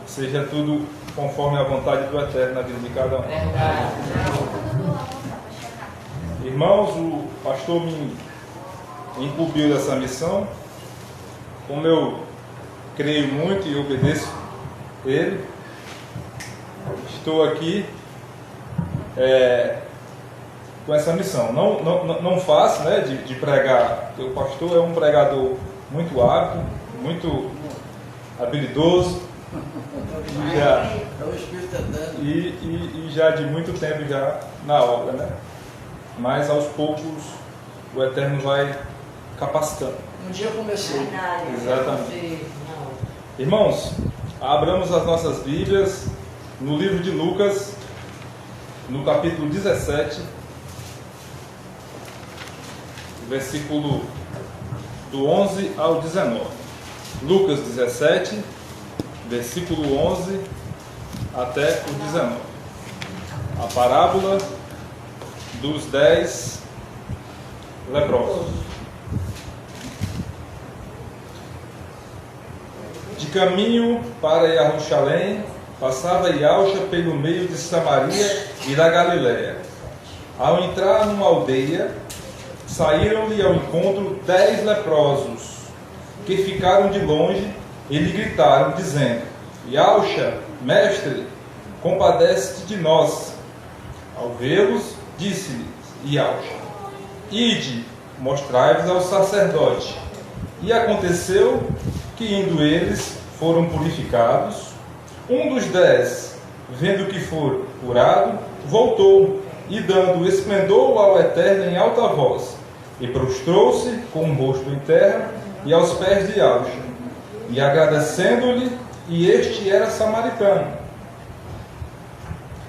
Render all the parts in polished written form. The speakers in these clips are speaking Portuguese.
seja tudo conforme a vontade do Eterno na vida de cada um. Irmãos, o pastor me incumbiu dessa missão. Como eu creio muito e obedeço ele, estou aqui com essa missão. Não fácil, né, de pregar, porque o pastor é um pregador muito hábil, muito habilidoso, e já de muito tempo já na obra, né? Mas aos poucos o Eterno vai capacitando. Um dia eu comecei. Exatamente. Irmãos, abramos as nossas Bíblias no livro de Lucas, no capítulo 17, versículo do 11 ao 19. Lucas 17, versículo 11 até o 19. A parábola dos 10 leprosos. De caminho para Jerusalém, passava Yauxa pelo meio de Samaria e da Galiléia. Ao entrar numa aldeia, saíram-lhe ao encontro 10 leprosos, que ficaram de longe e lhe gritaram, dizendo: Yauxa, mestre, compadece-te de nós. Ao vê-los, disse-lhes Yauxa: Ide, mostrai-vos ao sacerdote. E aconteceu que, indo eles, foram purificados. Um dos 10, vendo que for curado, voltou, e dando esplendor ao Eterno em alta voz, e prostrou-se com o rosto em terra e aos pés de Yauxa, e agradecendo-lhe, e este era samaritano.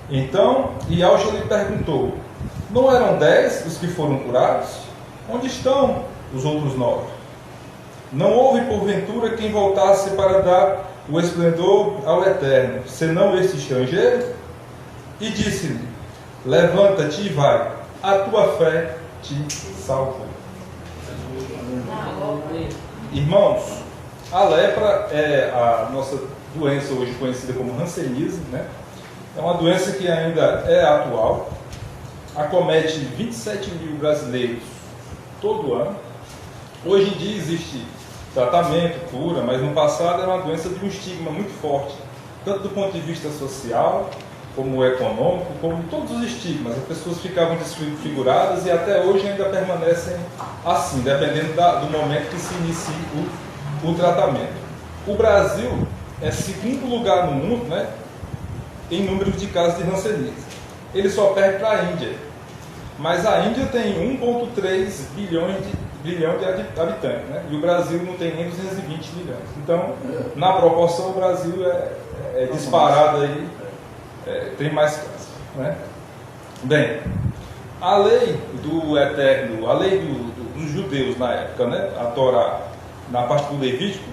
Então Yauxa lhe perguntou: Não eram 10 os que foram curados? Onde estão os outros 9? Não houve porventura quem voltasse para dar o esplendor ao Eterno, senão este estrangeiro? E disse-lhe: Levanta-te e vai, a tua fé te salvou. Irmãos, a lepra é a nossa doença hoje conhecida como hanseníase, né? É uma doença que ainda é atual, acomete 27 mil brasileiros todo ano. Hoje em dia existe tratamento, cura, mas no passado era uma doença de um estigma muito forte, tanto do ponto de vista social, como econômico, como todos os estigmas. As pessoas ficavam desfiguradas e até hoje ainda permanecem assim, dependendo do momento que se inicia o tratamento. O Brasil é segundo lugar no mundo, né, em número de casos de hanseníase. Ele só perde para a Índia, mas a Índia tem 1,3 bilhão de habitantes, né? E o Brasil não tem nem 220 milhões. Então, na proporção, o Brasil é disparado aí, tem mais casos, né? Bem, a lei do Eterno, a lei dos judeus na época, né? A Torá, na parte do Levítico,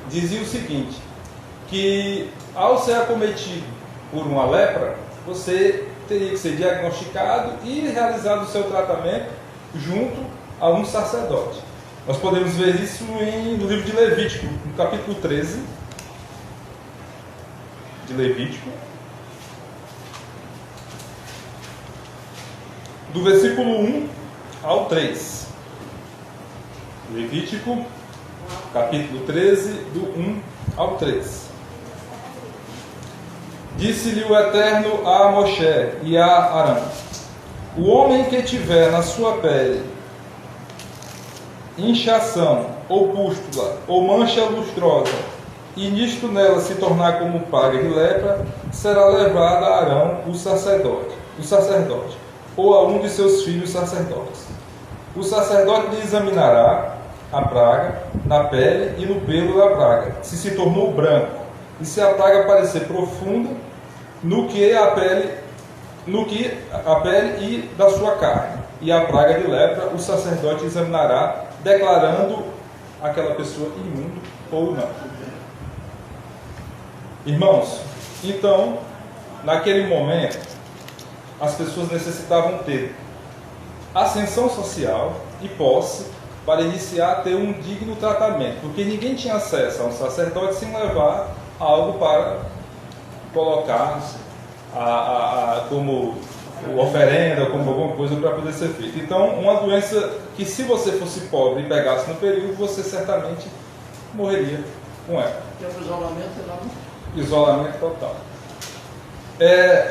dizia o seguinte, que ao ser acometido por uma lepra, você teria que ser diagnosticado e realizado o seu tratamento junto a um sacerdote. Nós podemos ver isso no livro de Levítico, no capítulo 13 de Levítico, do versículo 1 ao 3. Levítico, capítulo 13, do 1 ao 3. Disse-lhe o Eterno a Moshe e a Arão: O homem que tiver na sua pele inchação, ou pústula, ou mancha lustrosa, e nisto nela se tornar como praga de lepra, será levado a Arão, o sacerdote, ou a um de seus filhos sacerdotes. O sacerdote lhe examinará a praga na pele e no pelo da praga, se tornou branco, e se a praga parecer profunda no que a pele e da sua carne, e a praga de lepra, o sacerdote examinará, declarando aquela pessoa imundo ou não. Irmãos, então, naquele momento, as pessoas necessitavam ter ascensão social e posse para iniciar a ter um digno tratamento, porque ninguém tinha acesso a um sacerdote sem levar algo para colocar como oferenda, como alguma coisa para poder ser feita. Então, uma doença que, se você fosse pobre e pegasse no período, você certamente morreria com ela. Tem um isolamento, isolamento total.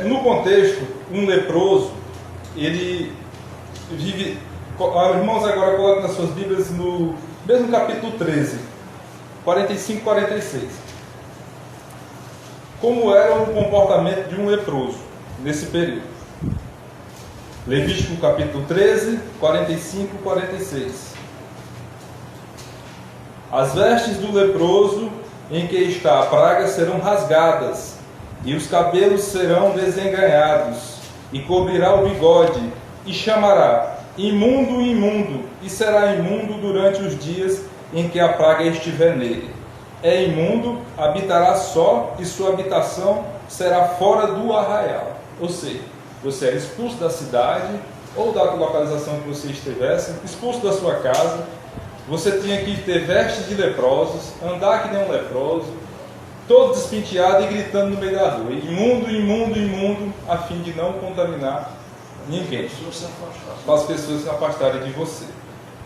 No contexto, um leproso, ele vive... Irmãos, agora coloquem nas suas Bíblias no mesmo capítulo 13, 45 e 46. Como era o comportamento de um leproso nesse período? Levítico capítulo 13, 45 e 46. As vestes do leproso em que está a praga serão rasgadas, e os cabelos serão desengrenhados, e cobrirá o bigode, e chamará: imundo, imundo, e será imundo durante os dias em que a praga estiver nele. É imundo, habitará só, e sua habitação será fora do arraial. Ou seja, você era expulso da cidade, ou da localização que você estivesse, expulso da sua casa. Você tinha que ter vestes de leprosos, andar que nem um leproso, todo despenteado e gritando no meio da rua: imundo, imundo, imundo, a fim de não contaminar ninguém, para as pessoas se afastarem de você.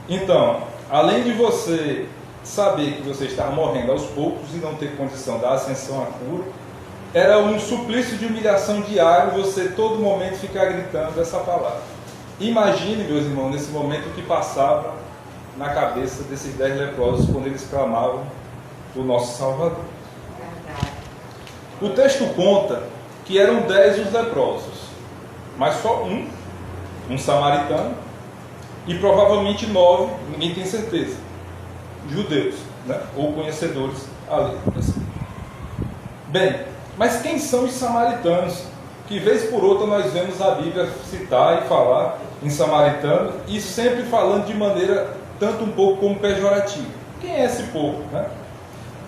Então, além de você saber que você estava morrendo aos poucos e não ter condição da ascensão à cura, era um suplício de humilhação diário você todo momento ficar gritando essa palavra. Imagine, meus irmãos, nesse momento o que passava na cabeça desses 10 leprosos quando eles clamavam o nosso Salvador. O texto conta que eram 10 os leprosos, mas só um samaritano, e provavelmente 9, ninguém tem certeza, judeus, né? Ou conhecedores da lei. Bem, mas quem são os samaritanos? Que vez por outra nós vemos a Bíblia citar e falar em samaritano, e sempre falando de maneira tanto um pouco como pejorativa. Quem é esse povo, né?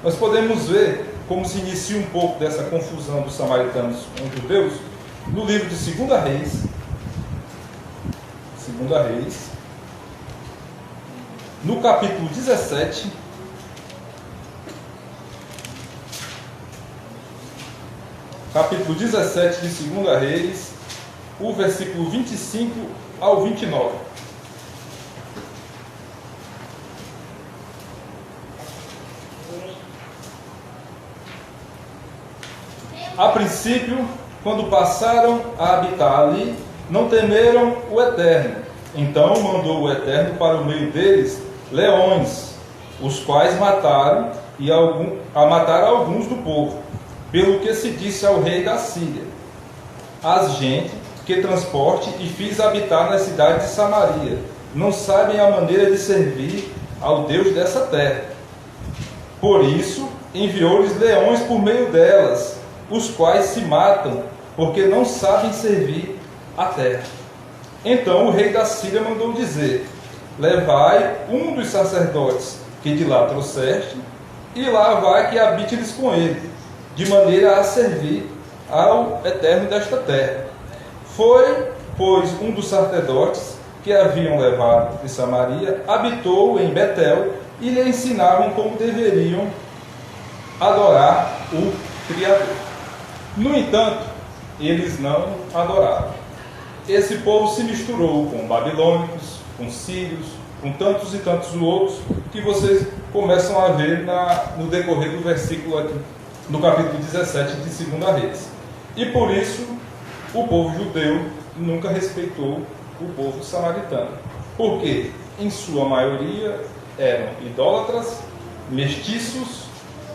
Nós podemos ver como se inicia um pouco dessa confusão dos samaritanos com os judeus no livro de 2 Reis. 2 Reis, no capítulo 17, capítulo 17 de 2 Reis, o versículo 25 ao 29. A princípio, quando passaram a habitar ali, não temeram o Eterno. Então mandou o Eterno para o meio deles leões, os quais mataram mataram alguns do povo, pelo que se disse ao rei da Síria: as gente que transporte e fiz habitar na cidade de Samaria não sabem a maneira de servir ao Deus dessa terra. Por isso enviou-lhes leões por meio delas, os quais se matam, porque não sabem servir a terra. Então o rei da Síria mandou dizer: levai um dos sacerdotes que de lá trouxeste, e lá vai que habite-lhes com ele, de maneira a servir ao Eterno desta terra. Foi, pois, um dos sacerdotes que haviam levado de Samaria, habitou em Betel, e lhe ensinavam como deveriam adorar o Criador. No entanto, eles não adoraram. Esse povo se misturou com babilônicos, com sírios, com tantos e tantos outros, que vocês começam a ver no decorrer do versículo aqui, no capítulo 17 de 2 Reis. E por isso, o povo judeu nunca respeitou o povo samaritano. Porque, em sua maioria, eram idólatras, mestiços,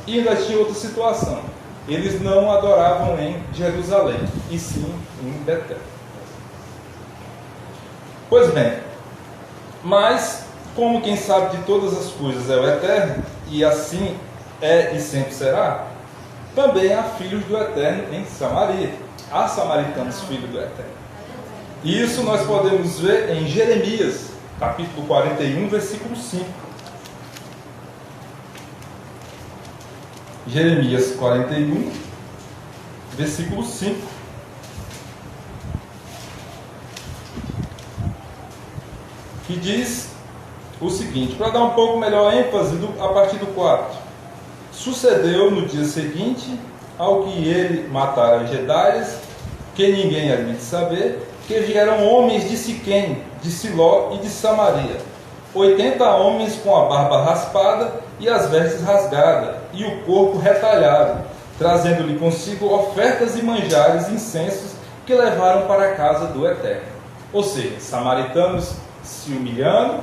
e ainda tinha outra situação: eles não adoravam em Jerusalém, e sim em Betel. Pois bem, mas como quem sabe de todas as coisas é o Eterno, e assim é e sempre será, também há filhos do Eterno em Samaria. Há samaritanos filhos do Eterno. E isso nós podemos ver em Jeremias, capítulo 41, versículo 5. Jeremias 41, versículo 5. Que diz o seguinte, para dar um pouco melhor ênfase a partir do 4. Sucedeu no dia seguinte, ao que ele matara as Gedaias, que ninguém havia de saber, que vieram homens de Siquém, de Siló e de Samaria, 80 homens com a barba raspada e as vestes rasgadas, e o corpo retalhado, trazendo-lhe consigo ofertas e manjares, incensos, que levaram para a casa do Eterno. Ou seja, samaritanos se humilhando,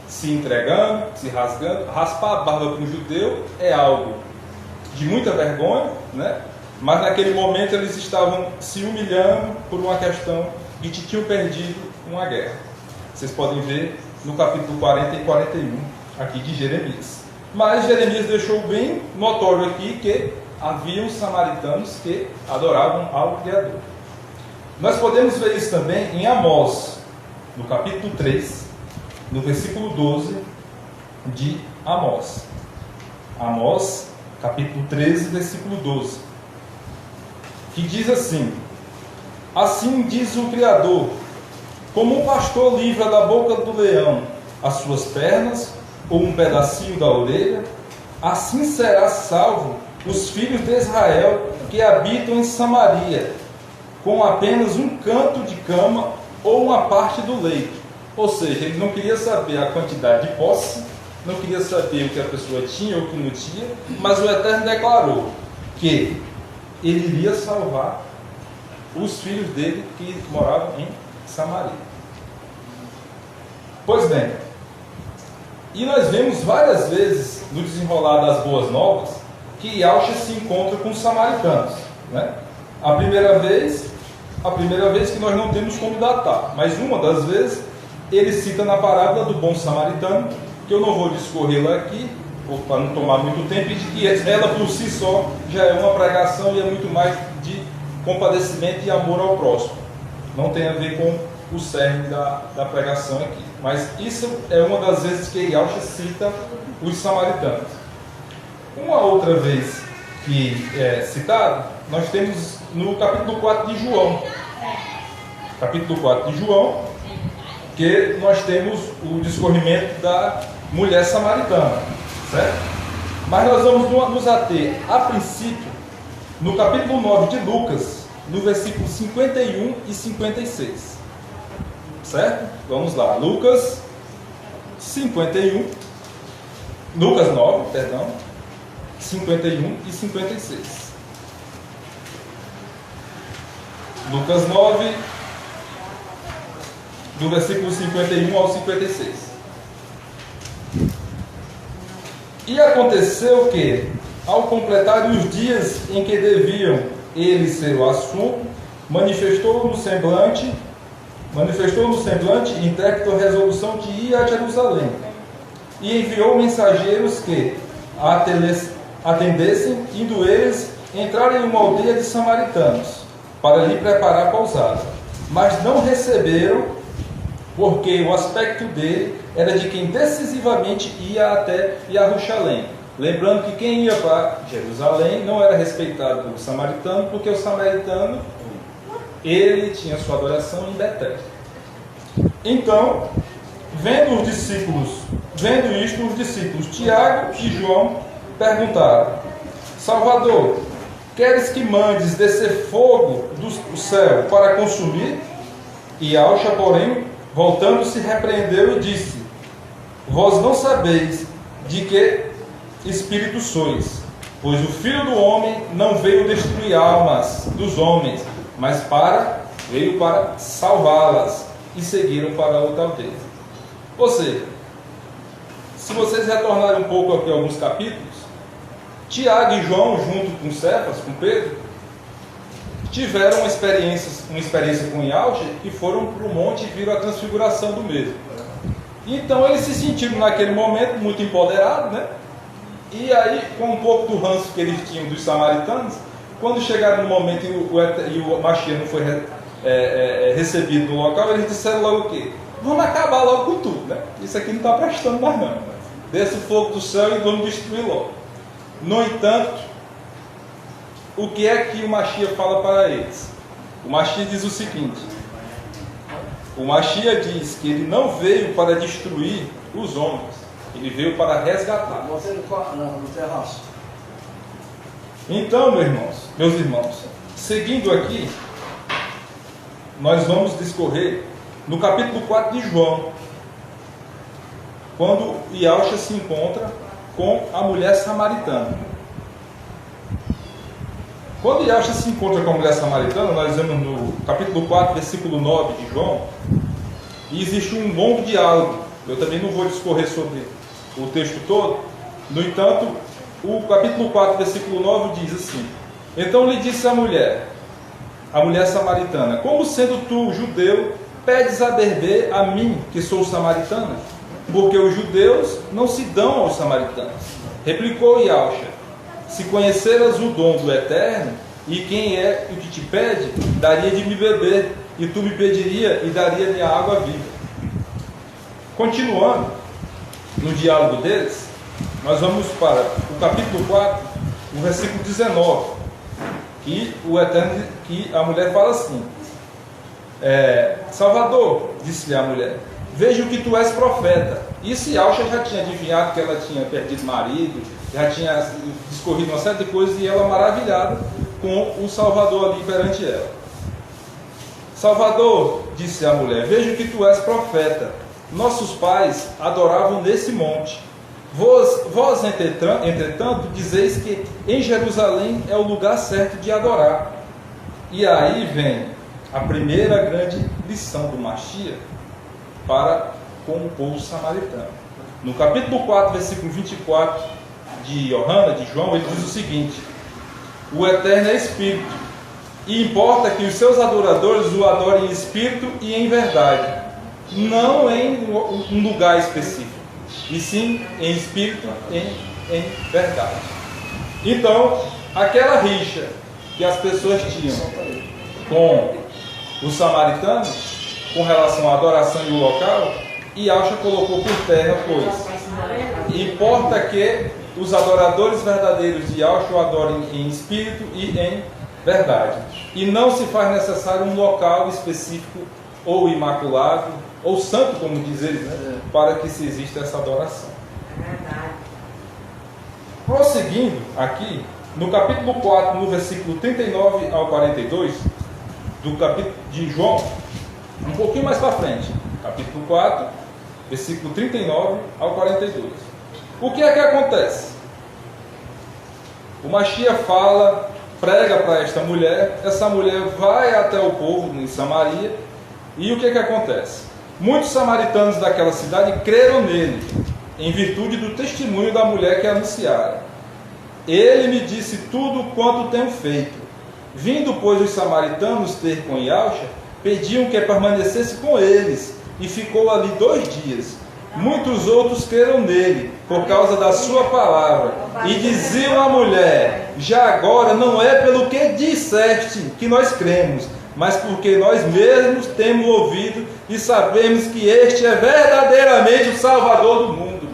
se entregando, se rasgando. Raspar a barba para um judeu é algo de muita vergonha, né? Mas naquele momento eles estavam se humilhando por uma questão de que tinham perdido uma guerra. Vocês podem ver no capítulo 40 e 41 aqui de Jeremias. Mas Jeremias deixou bem notório aqui que haviam samaritanos que adoravam ao Criador. Nós podemos ver isso também em Amós, no capítulo 3, no versículo 12 de Amós. Amós, capítulo 13, versículo 12. Que diz assim: assim diz o Criador, como um pastor livra da boca do leão as suas pernas, ou um pedacinho da orelha, assim será salvo os filhos de Israel que habitam em Samaria, com apenas um canto de cama ou uma parte do leito. Ou seja, ele não queria saber a quantidade de posse, não queria saber o que a pessoa tinha ou o que não tinha, mas o Eterno declarou que ele iria salvar os filhos dele que moravam em Samaria. Pois bem, e nós vemos várias vezes no desenrolar das boas novas que Yahshua se encontra com os samaritanos, né? A primeira vez que nós não temos como datar, mas uma das vezes ele cita na parábola do bom samaritano, que eu não vou discorrê-la aqui, para não tomar muito tempo, e de que ela por si só já é uma pregação e é muito mais de compadecimento e amor ao próximo. Não tem a ver com o cerne da pregação aqui. Mas isso é uma das vezes que Yahshua cita os samaritanos. Uma outra vez que é citado, nós temos no capítulo 4 de João. Capítulo 4 de João, que nós temos o discorrimento da mulher samaritana, certo? Mas nós vamos nos ater, a princípio, no capítulo 9 de Lucas, no versículo 51 e 56. Certo? Vamos lá. Lucas 9, 51 e 56. Lucas 9, do versículo 51 ao 56. E aconteceu que, ao completarem os dias em que deviam eles ser o assunto, manifestou no semblante intrépido a resolução de ir a Jerusalém, e enviou mensageiros que a atendessem, indo eles entrarem em uma aldeia de samaritanos, para lhe preparar pousada. Mas não receberam, porque o aspecto dele era de quem decisivamente ia até Jerusalém. Lembrando que quem ia para Jerusalém não era respeitado pelo samaritano, porque o samaritano, ele tinha sua adoração em Betel. Então, vendo isto, os discípulos Tiago e João perguntaram: Salvador, queres que mandes descer fogo do céu para consumir? E Yahshua, porém, voltando-se, repreendeu e disse: Vós não sabeis de que espírito sois, pois o Filho do Homem não veio destruir almas dos homens, mas veio para salvá-las. E seguiram para outra aldeia. Ou seja, se vocês retornarem um pouco aqui a alguns capítulos, Tiago e João, junto com Cefas, com Pedro, tiveram uma experiência com Yahshua e foram para o monte e viram a transfiguração do mesmo. Então eles se sentiram naquele momento muito empoderados, né? E aí, com um pouco do ranço que eles tinham dos samaritanos, quando chegaram no momento e o Mashiach não foi recebido no local, eles disseram logo o quê? Vamos acabar logo com tudo, né? Isso aqui não está prestando mais não. Desce o fogo do céu e vamos destruir logo. No entanto, o que é que o Mashiach fala para eles? O Mashiach diz o seguinte: o Mashiach diz que ele não veio para destruir os homens, ele veio para resgatar. Você não tem raça. Então, meus irmãos, seguindo aqui, nós vamos discorrer no capítulo 4 de João, quando Yahshua se encontra com a mulher samaritana. Quando Yahshua se encontra com a mulher samaritana, nós vemos no capítulo 4, versículo 9 de João, e existe um longo diálogo. Eu também não vou discorrer sobre o texto todo. No entanto, o capítulo 4, versículo 9 diz assim: então lhe disse a mulher samaritana: como sendo tu judeu, pedes a beber a mim, que sou samaritana? Porque os judeus não se dão aos samaritanos. Replicou Yahshua: se conheceras o dom do Eterno, e quem é o que te pede, daria de me beber, e tu me pediria e daria-lhe a água viva. Continuando no diálogo deles, nós vamos para o capítulo 4, o versículo 19, que a mulher fala assim: Salvador, disse-lhe a mulher, vejo que tu és profeta. Isso Yahshua já tinha adivinhado que ela tinha perdido marido, já tinha discorrido uma série de coisas, e ela maravilhada com o Salvador ali perante ela. Salvador, disse a mulher, vejo que tu és profeta. Nossos pais adoravam nesse monte. Vós, entretanto, dizeis que em Jerusalém é o lugar certo de adorar. E aí vem a primeira grande lição do Mashiach para com o povo samaritano. No capítulo 4, versículo 24 de João, ele diz o seguinte: o Eterno é Espírito, e importa que os seus adoradores o adorem em espírito e em verdade, não em um lugar específico, e sim em espírito e em verdade. Então, aquela rixa que as pessoas tinham com os samaritanos, com relação à adoração e o local, Yahshua colocou por terra, pois importa que os adoradores verdadeiros de Yahshua adorem em espírito e em verdade, e não se faz necessário um local específico ou imaculado ou santo, como diz ele, né, para que se exista essa adoração. Prosseguindo aqui, no capítulo 4, no versículo 39 ao 42 do capítulo de João, um pouquinho mais para frente, capítulo 4, versículo 39 ao 42. O que é que acontece? O Mashiach fala, prega para esta mulher, essa mulher vai até o povo em Samaria, e o que é que acontece? Muitos samaritanos daquela cidade creram nele, em virtude do testemunho da mulher que anunciara. Ele me disse tudo quanto tenho feito. Vindo, pois, os samaritanos ter com Yahshua, pediam que permanecesse com eles, e ficou ali 2 dias. Muitos outros creram nele, por causa da sua palavra, e diziam à mulher: já agora não é pelo que disseste que nós cremos, mas porque nós mesmos temos ouvido e sabemos que este é verdadeiramente o Salvador do mundo.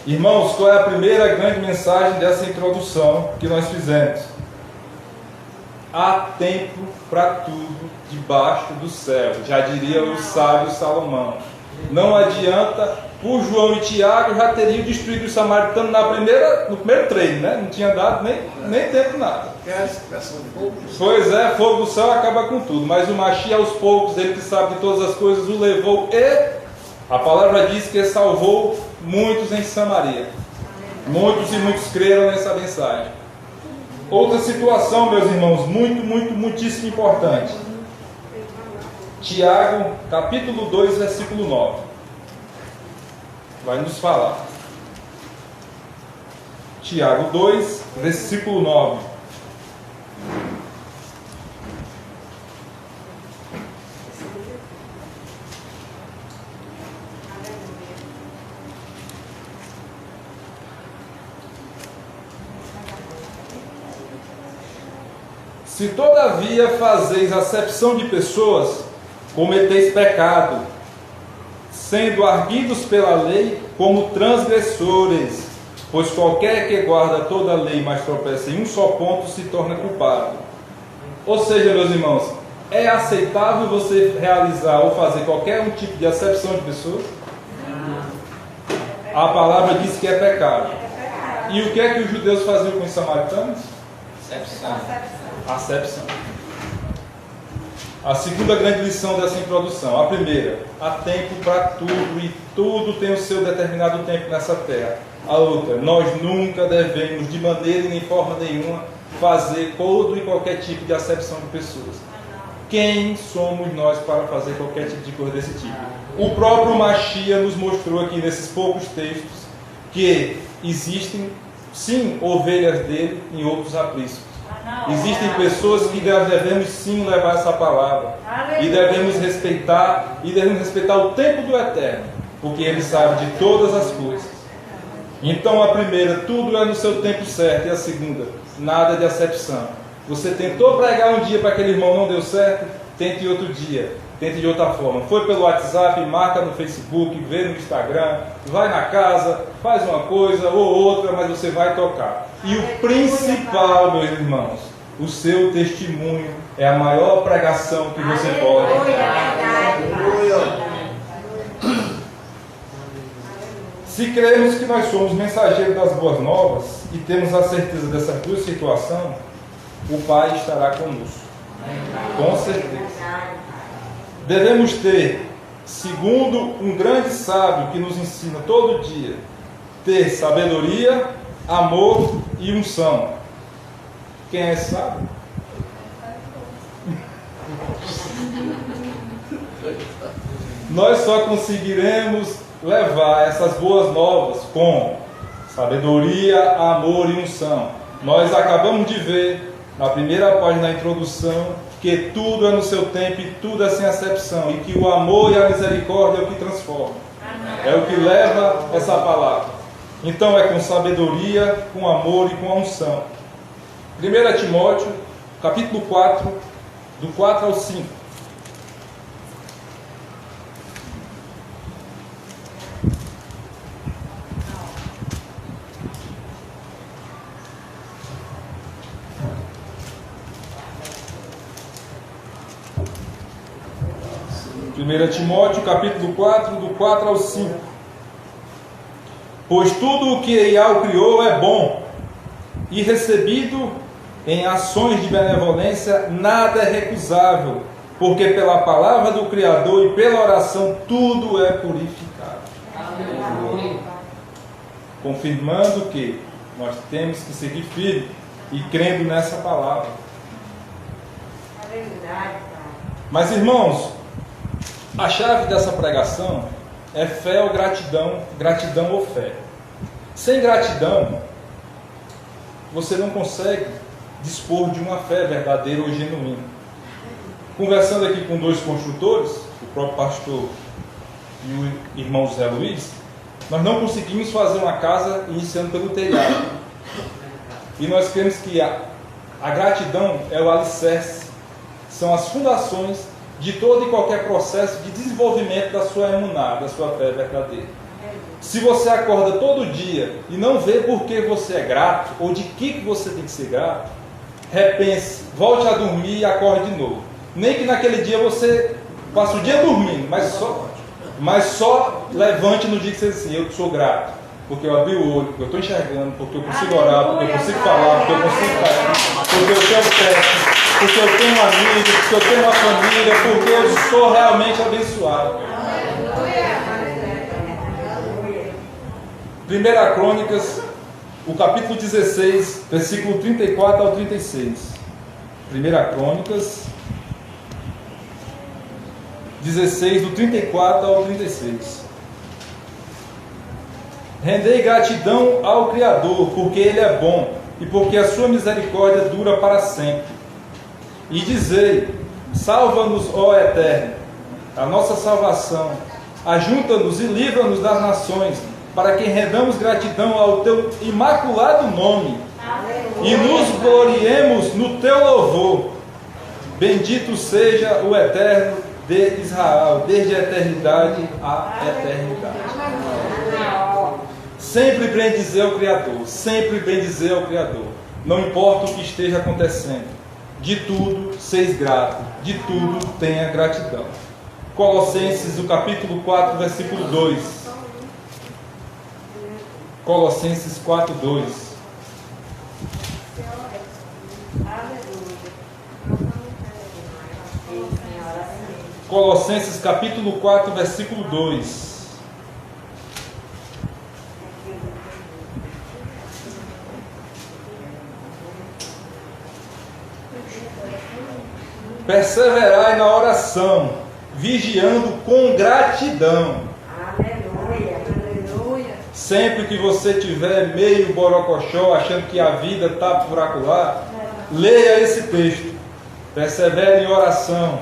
Irmãos, qual é a primeira grande mensagem dessa introdução que nós fizemos? Há tempo para tudo debaixo do céu, já diria o sábio Salomão. Não adianta, por João e Tiago já teriam destruído os samaritanos no primeiro treino, né? Não tinha dado nem tempo nada. Pois é, fogo do céu acaba com tudo, mas o Mashiach aos poucos, ele que sabe de todas as coisas, o levou, e a palavra diz que salvou muitos em Samaria. Muitos e muitos creram nessa mensagem. Outra situação, meus irmãos, muitíssimo importante. Tiago, capítulo 2, versículo 9. Vai nos falar. Tiago 2, versículo 9. Se todavia fazeis acepção de pessoas, cometeis pecado, sendo arguidos pela lei como transgressores, pois qualquer que guarda toda a lei, mas tropeça em um só ponto, se torna culpado. Ou seja, meus irmãos, é aceitável você realizar ou fazer qualquer um tipo de acepção de pessoas? A palavra diz que é pecado. E o que é que os judeus faziam com os samaritanos? Acepção. A segunda grande lição dessa introdução. A primeira, há tempo para tudo e tudo tem o seu determinado tempo nessa terra. A outra, nós nunca devemos, de maneira e nem forma nenhuma, fazer todo e qualquer tipo de acepção de pessoas. Quem somos nós para fazer qualquer tipo de coisa desse tipo? O próprio Machia nos mostrou aqui nesses poucos textos que existem, sim, ovelhas dele em outros apriscos. Existem pessoas que devemos sim levar essa palavra e devemos respeitar o tempo do Eterno, porque Ele sabe de todas as coisas. Então a primeira, tudo é no seu tempo certo, e a segunda, nada de acepção. Você tentou pregar um dia para aquele irmão, não deu certo, tente outro dia, tente de outra forma. Foi pelo WhatsApp, marca no Facebook, vê no Instagram, vai na casa, faz uma coisa ou outra, mas você vai tocar. E o principal, meus irmãos, o seu testemunho é a maior pregação que você pode. Se cremos que nós somos mensageiros das boas novas e temos a certeza dessas duas situações, o Pai estará conosco. Com certeza. Devemos ter, segundo um grande sábio que nos ensina todo dia, ter sabedoria, amor e unção. Quem é esse sábio? Nós só conseguiremos levar essas boas novas com sabedoria, amor e unção. Nós acabamos de ver na primeira página da introdução que tudo é no seu tempo e tudo é sem acepção, e que o amor e a misericórdia é o que transforma, é o que leva essa palavra. Então é com sabedoria, com amor e com a unção. 1 Timóteo, capítulo 4, do 4 ao 5. Primeira Timóteo, capítulo 4, do 4 ao 5. Pois tudo o que Eial criou é bom, e recebido em ações de benevolência, nada é recusável, porque pela palavra do Criador e pela oração tudo é purificado. Amém. Confirmando que nós temos que seguir firme e crendo nessa palavra. Mas, irmãos, a chave dessa pregação é fé ou gratidão, gratidão ou fé. Sem gratidão, você não consegue dispor de uma fé verdadeira ou genuína. Conversando aqui com dois construtores, o próprio pastor e o irmão Zé Luiz, nós não conseguimos fazer uma casa iniciando pelo telhado. E nós cremos que a gratidão é o alicerce, são as fundações de todo e qualquer processo de desenvolvimento da sua emuná, da sua fé verdadeira. Se você acorda todo dia e não vê por que você é grato, ou de que você tem que ser grato, repense, volte a dormir e acorde de novo. Nem que naquele dia você passe o dia dormindo, mas só levante no dia que você diz assim: eu sou grato, porque eu abri o olho, porque eu estou enxergando, porque eu consigo orar, porque eu consigo falar, porque eu consigo cair, porque eu tenho teto, porque eu tenho amigos, porque eu tenho uma família, porque eu sou realmente abençoado. 1 Crônicas, o capítulo 16, versículo 34 ao 36. 1 Crônicas 16, do 34 ao 36. Rendei gratidão ao Criador, porque Ele é bom, e porque a sua misericórdia dura para sempre. E dizei: salva-nos, ó Eterno, a nossa salvação, ajunta-nos e livra-nos das nações, para que rendamos gratidão ao teu imaculado nome, e nos gloriemos no teu louvor. Bendito seja o Eterno de Israel, desde a eternidade à eternidade. Sempre bendizer ao Criador, sempre bendizer ao Criador, não importa o que esteja acontecendo. De tudo seis grato, de tudo tenha gratidão. Colossenses, o capítulo 4, versículo 2. Colossenses 4:2. Colossenses capítulo 4, versículo 2. Perseverai na oração, vigiando com gratidão. Aleluia, aleluia. Sempre que você tiver meio borocochó, achando que a vida está por acolá, leia esse texto. Persevere em oração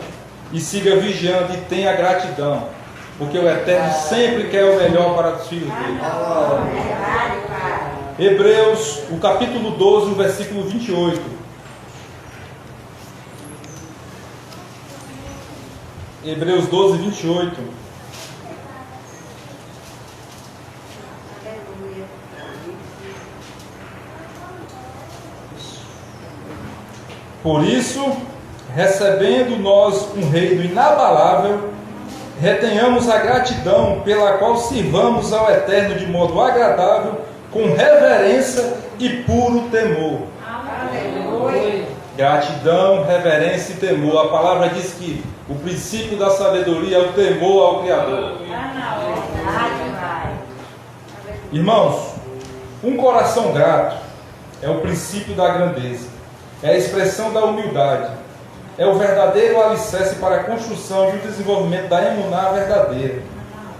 e siga vigiando e tenha gratidão, porque o Eterno sempre quer o melhor para os filhos dele. Hebreus, o capítulo 12, o versículo 28. Hebreus 12, 28. Por isso, recebendo nós um reino inabalável, retenhamos a gratidão pela qual sirvamos ao Eterno de modo agradável, com reverência e puro temor. Aleluia. Gratidão, reverência e temor. A palavra diz que o princípio da sabedoria é o temor ao Criador. Irmãos, um coração grato é o princípio da grandeza, é a expressão da humildade, é o verdadeiro alicerce para a construção e o desenvolvimento da emuná verdadeira,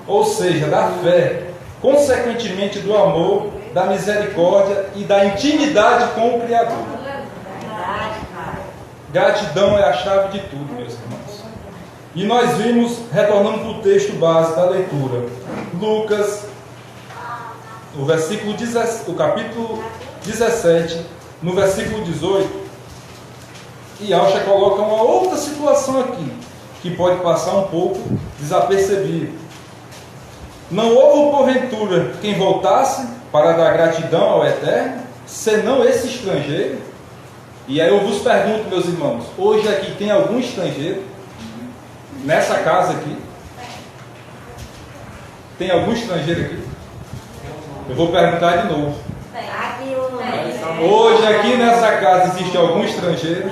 ou seja, da fé, consequentemente do amor, da misericórdia e da intimidade com o Criador. Gratidão é a chave de tudo, meus irmãos. E nós vimos, retornando para o texto base da leitura, Lucas, o capítulo 17, no versículo 18, e Alcha coloca uma outra situação aqui, que pode passar um pouco desapercebido. Não houve porventura quem voltasse para dar gratidão ao Eterno, senão esse estrangeiro? E aí eu vos pergunto, meus irmãos, hoje aqui tem algum estrangeiro? Nessa casa aqui? Tem algum estrangeiro aqui? Eu vou perguntar de novo. Hoje aqui nessa casa existe algum estrangeiro?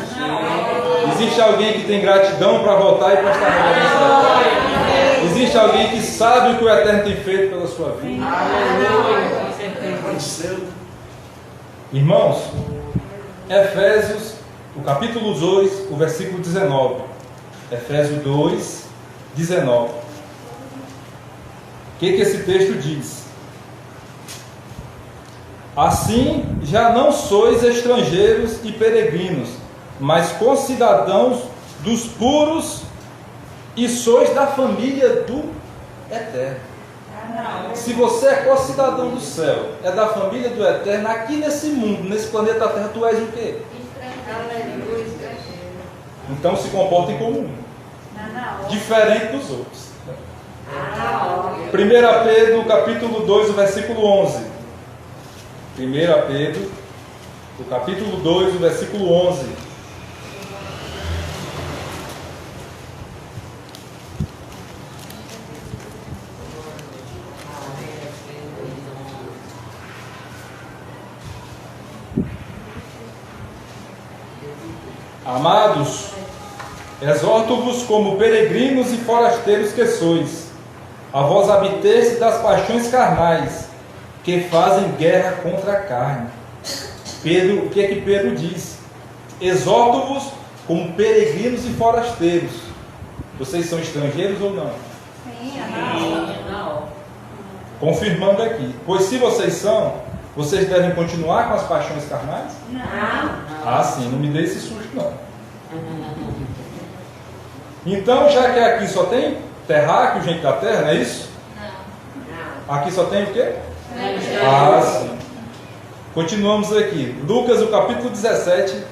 Existe alguém que tem gratidão para voltar e prestar reverência? Existe alguém que sabe o que o Eterno tem feito pela sua vida? Irmãos, Efésios, o capítulo 2, o versículo 19. Efésios 2, 19. O que esse texto diz? Assim, já não sois estrangeiros e peregrinos, mas concidadãos dos puros e sois da família do Eterno. Se você é concidadão do céu, é da família do Eterno, aqui nesse mundo, nesse planeta Terra, tu és o quê? Então se comportem como um, diferente dos outros. 1 Pedro, capítulo 2, o versículo 11. 1 Pedro, o capítulo 2, o versículo 11. Amados, exorto-vos como peregrinos e forasteiros que sois, a vós abster-se das paixões carnais, que fazem guerra contra a carne. Pedro, o que é que Pedro diz? Exorto-vos como peregrinos e forasteiros. Vocês são estrangeiros ou não? Sim, não. Confirmando aqui. Pois se vocês são, vocês devem continuar com as paixões carnais? Não. Ah, sim, não me dê esse susto, não. Então, já que aqui só tem terráqueo, gente da terra, não é isso? Não. Aqui só tem o quê? Ah, sim. Continuamos aqui. Lucas, o capítulo 17,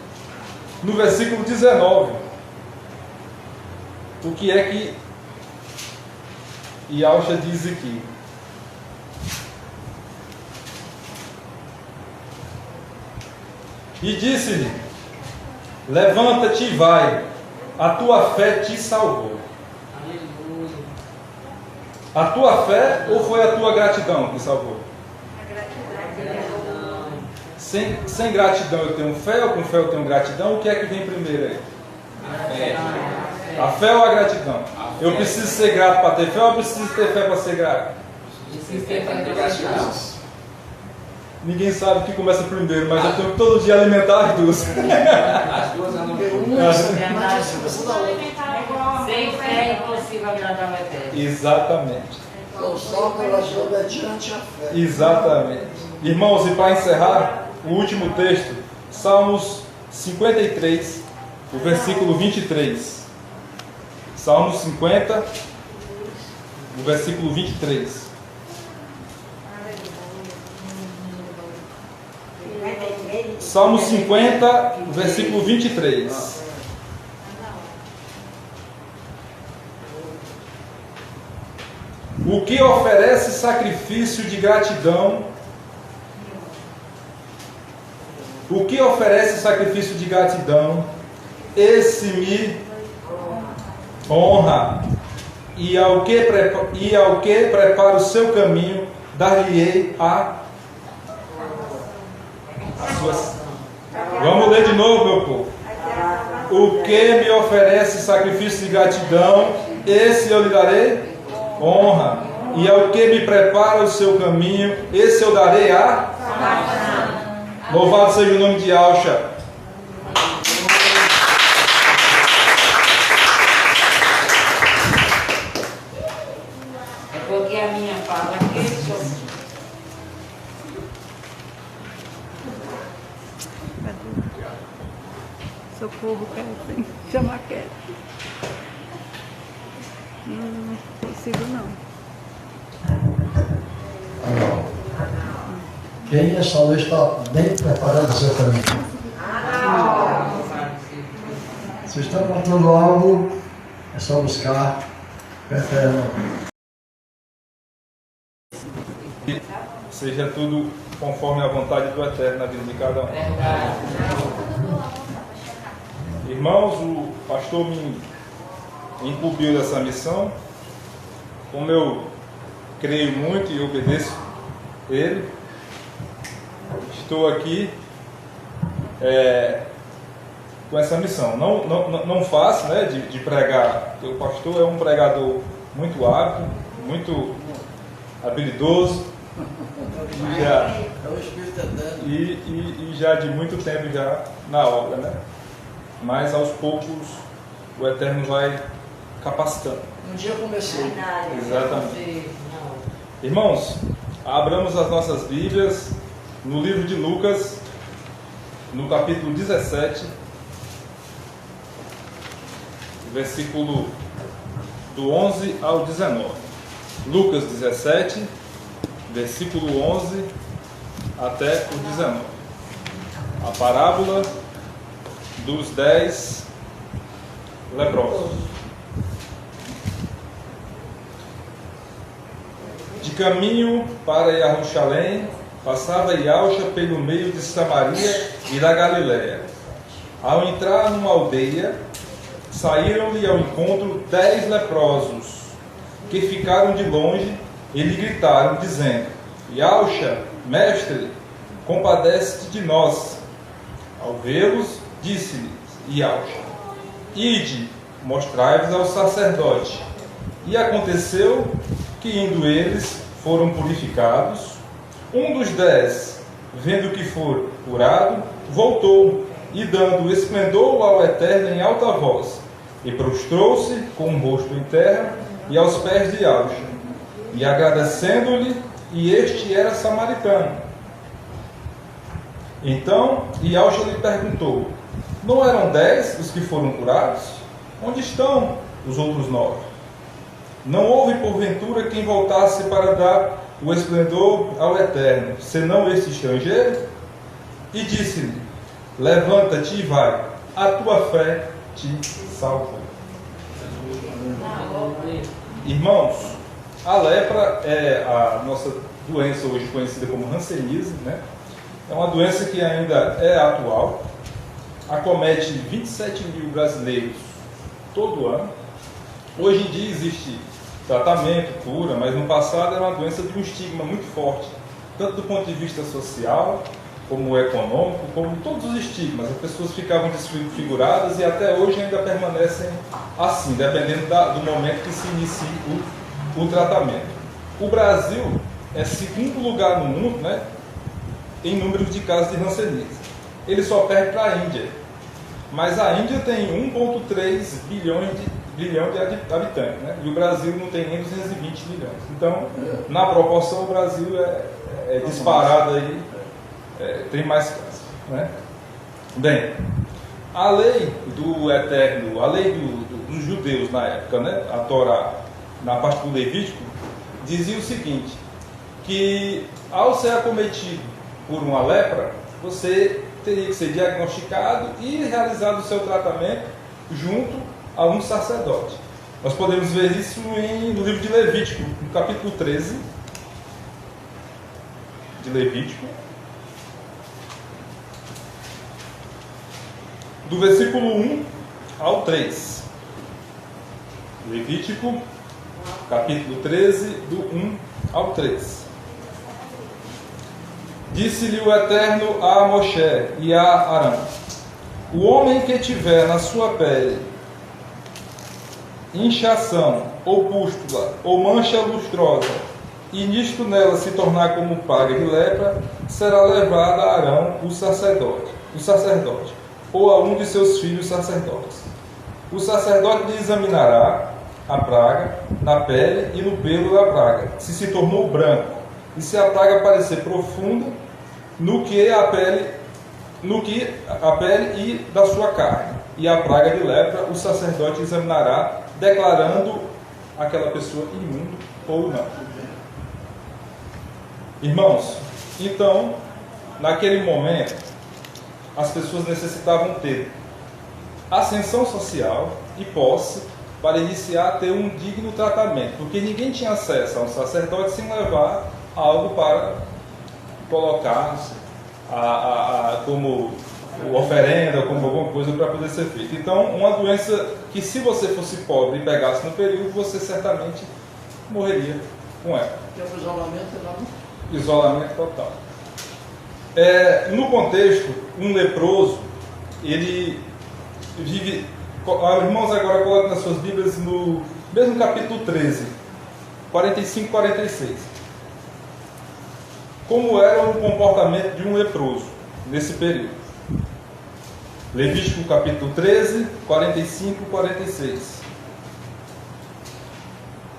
no versículo 19. O que é que Yalcha diz aqui? E disse-lhe: levanta-te e vai, a tua fé te salvou. A tua fé ou foi a tua gratidão que salvou? A gratidão. Sem gratidão eu tenho fé, ou com fé eu tenho gratidão? O que é que vem primeiro aí? A fé ou a gratidão? Eu preciso ser grato para ter fé, ou eu preciso ter fé para ser grato? Ninguém sabe o que começa primeiro, mas eu tenho que todo dia alimentar as duas. As duas andam juntas. Sem fé é impossível agradar o Eterno. Exatamente. Só pela obediente à fé. Exatamente. Irmãos, e para encerrar, o último texto, Salmos 53, o versículo 23. Salmos 50, o versículo 23. Salmo 50, versículo 23. O que oferece sacrifício de gratidão? O que oferece sacrifício de gratidão? Esse me honra. E ao que prepara o seu caminho, dar-lhe-ei a suas. Vamos ler de novo, meu povo. O que me oferece sacrifício de gratidão, esse eu lhe darei honra. E ao que me prepara o seu caminho, esse eu darei a. Louvado seja o nome de Alcha. É porque a minha fala que Socorro, Kevin. Chama a Kevin. Não consigo não. Quem nessa noite está bem preparado o seu caminho? Se está matando algo, é só buscar o Eterno. Que seja tudo conforme a vontade do Eterno na vida de cada um. Irmãos, o pastor me incumbiu dessa missão. Como eu creio muito e obedeço ele, estou aqui com essa missão. Não fácil, né, de pregar. O pastor é um pregador muito hábil, muito habilidoso, e já de muito tempo já na obra, né? Mas aos poucos o Eterno vai capacitando. Um dia eu comecei. Exatamente. Irmãos, abramos as nossas Bíblias no livro de Lucas, no capítulo 17, versículo do 11 ao 19. Lucas 17, versículo 11 até o 19. A parábola dos 10 leprosos. De caminho para Jerusalém, passava Yauxa pelo meio de Samaria e da Galiléia. Ao entrar numa aldeia, saíram-lhe ao encontro 10 leprosos, que ficaram de longe e lhe gritaram, dizendo: Yauxa, mestre, compadece-te de nós. Ao vê-los, disse-lhes Yauxa: Ide, mostrai-vos ao sacerdote. E aconteceu que, indo eles, foram purificados. Um dos 10, vendo que for curado, voltou, e dando esplendor ao Eterno em alta voz, e prostrou-se com o rosto em terra e aos pés de Yauxa, e agradecendo-lhe, e este era samaritano. Então Yauxa lhe perguntou: Não eram 10 os que foram curados? Onde estão os outros 9? Não houve porventura quem voltasse para dar o esplendor ao Eterno, senão este estrangeiro? E disse-lhe: Levanta-te e vai, a tua fé te salvou. Irmãos, a lepra é a nossa doença hoje conhecida como hanseníase, né? É uma doença que ainda é atual, acomete 27 mil brasileiros todo ano. Hoje em dia existe tratamento, cura, mas no passado era uma doença de um estigma muito forte tanto do ponto de vista social, como econômico, como todos os estigmas. As pessoas ficavam desfiguradas e até hoje ainda permanecem assim, dependendo do momento que se inicia o tratamento. O Brasil é segundo lugar no mundo, né, em número de casos de hanseníase. Ele só perde para a Índia. Mas a Índia tem 1,3 bilhão de habitantes, né? E o Brasil não tem nem 220 milhões. Então, na proporção, o Brasil é disparado aí, tem mais casos, né? Bem, a lei do Eterno, a lei dos judeus na época, né? A Torá, na parte do Levítico, dizia o seguinte, que ao ser acometido por uma lepra, você teria que ser diagnosticado e realizado o seu tratamento junto a um sacerdote. Nós podemos ver isso no livro de Levítico, no capítulo 13 de Levítico, do versículo 1 ao 3. Levítico, capítulo 13, do 1 ao 3. Disse-lhe o Eterno a Moshe e a Arão: o homem que tiver na sua pele inchação, ou pústula, ou mancha lustrosa, e nisto nela se tornar como praga de lepra, será levado a Arão, o sacerdote, ou a um de seus filhos sacerdotes. O sacerdote lhe examinará a praga na pele e no pelo da praga, se tornou branco, e se a praga parecer profunda no que a pele e da sua carne, e a praga de lepra, o sacerdote examinará, declarando aquela pessoa imunda ou não. Irmãos, então, naquele momento, as pessoas necessitavam ter ascensão social e posse para iniciar a ter um digno tratamento, porque ninguém tinha acesso a um sacerdote sem levar algo para colocar como oferenda, como alguma coisa para poder ser feita. Então, uma doença que, se você fosse pobre e pegasse no período, você certamente morreria com ela. Porque o isolamento é lá. Isolamento total. No contexto, um leproso, ele vive... Irmãos, agora coloquem nas suas Bíblias no mesmo capítulo 13, 45 e 46. Como era o comportamento de um leproso nesse período? Levítico capítulo 13, 45 e 46.